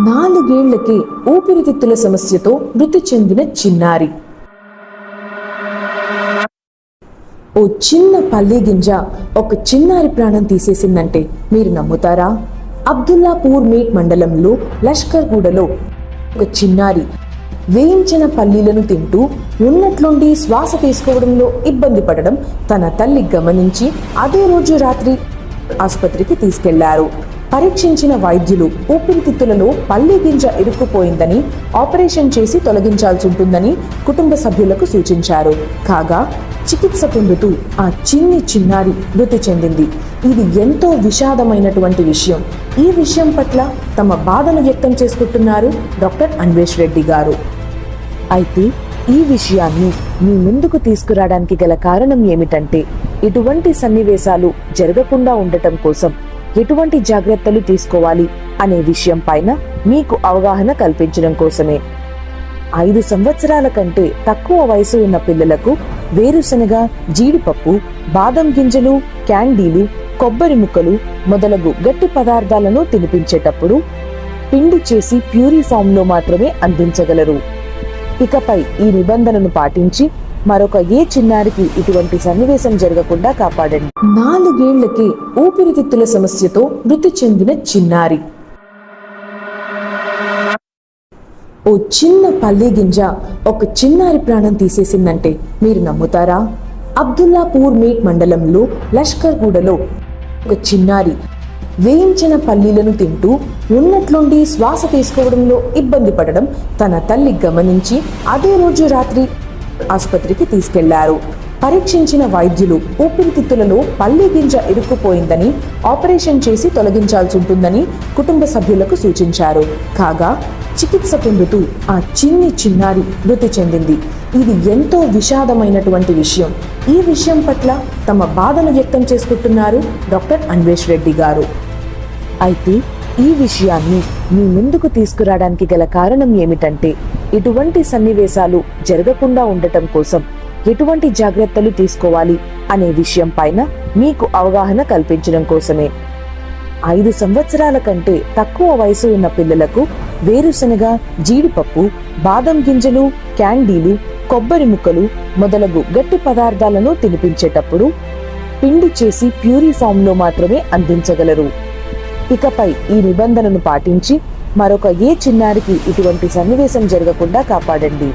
4 ఏళ్లకే ఊపిరితిత్తుల సమస్యతో మృతి చెందిన చిన్నారి. ఓ చిన్న పల్లి గింజ ఒక చిన్నారి ప్రాణం తీసేసిందంటే మీరు నమ్ముతారా? అబ్దుల్లాపూర్ మేట్ మండలంలో లష్కర్గూడలో ఒక చిన్నారి వేయించిన పల్లీలను తింటూ ఉన్నట్లుండి శ్వాస తీసుకోవడంలో ఇబ్బంది పడడం తన తల్లి గమనించి అదే రోజు రాత్రి ఆసుపత్రికి తీసుకెళ్లారు. పరీక్షించిన వైద్యులు ఊపిరితిత్తులలో పల్లి గింజ ఇరుక్కుపోయిందని, ఆపరేషన్ చేసి తొలగించాల్సి ఉంటుందని కుటుంబ సభ్యులకు సూచించారు. కాగా చికిత్స పొందుతూ ఆ చిన్నారి మృతి చెందింది. ఇది ఎంతో విషాదమైనటువంటి విషయం. ఈ విషయం పట్ల తమ బాధను వ్యక్తం చేసుకుంటున్నారు డాక్టర్ అన్వేష్ రెడ్డి గారు. అయితే ఈ విషయాన్ని మీ ముందుకు తీసుకురావడానికి గల కారణం ఏమిటంటే, ఇటువంటి సన్నివేశాలు జరగకుండా ఉండటం కోసం ఎటువంటి జాగ్రత్తలు తీసుకోవాలి అనే విషయం పైన మీకు అవగాహన కల్పించడం కోసమే. 5 సంవత్సరాల కంటే తక్కువ వయసు ఉన్న పిల్లలకు వేరుశనగ, జీడిపప్పు, బాదం గింజలు, క్యాండీలు, కొబ్బరి ముక్కలు మొదలగు గట్టి పదార్థాలను తినిపించేటప్పుడు పిండి చేసి ప్యూరీ ఫామ్ లో మాత్రమే అందించగలరు. ఇకపై ఈ నిబంధనను పాటించి మరొక ఏ చిన్నారికి ఇటువంటి సన్నివేశం జరగకుండా కాపాడండి. 4 ఏళ్లకే ఊపిరితిత్తుల సమస్యతో మృతి చెందిన చిన్నారి. ఓ చిన్న పల్లి గింజ ఒక చిన్నారి ప్రాణం తీసేసిందంటే మీరు నమ్ముతారా? అబ్దుల్లాపూర్ మేట్ మండలంలో లష్కర్గూడలో ఒక చిన్నారి వేయించిన పల్లీలను తింటూ ఉన్నట్లుండి శ్వాస తీసుకోవడంలో ఇబ్బంది పడడం తన తల్లి గమనించి అదే రోజు రాత్రి ఆసుపత్రికి తీసుకెళ్లారు. పరీక్షించిన వైద్యులు ఊపిరితిత్తులలో పల్లి గింజ ఇరుక్కుపోయిందని, ఆపరేషన్ చేసి తొలగించాల్సి ఉంటుందని కుటుంబ సభ్యులకు సూచించారు. కాగా చికిత్స పొందుతూ ఆ చిన్నారి మృతి చెందింది. ఇది ఎంతో విషాదమైనటువంటి విషయం. ఈ విషయం పట్ల తమ బాధను వ్యక్తం చేసుకుంటున్నారు డాక్టర్ అన్వేష్ రెడ్డి గారు. అయితే ఈ విషయాన్ని మీ ముందుకు తీసుకురావడానికి గల కారణం ఏమిటంటే, ఇటువంటి సన్నివేశాలు జరగకుండా ఉండటం కోసం ఎటువంటి జాగ్రత్తలు తీసుకోవాలి అనే విషయం పైన మీకు అవగాహన కల్పించడం కోసమే. 5 సంవత్సరాల కంటే తక్కువ వయసు ఉన్న పిల్లలకు వేరుశనగ, జీడిపప్పు, బాదం గింజలు, క్యాండీలు, కొబ్బరి ముక్కలు మొదలగు గట్టి పదార్థాలను తినిపించేటప్పుడు పిండి చేసి ప్యూరీ ఫామ్ లో మాత్రమే అందించగలరు. ఇకపై ఈ నిబంధనను పాటించి మరొక ఏ చిన్నారికి ఇటువంటి సన్నివేశం జరగకుండా కాపాడండి.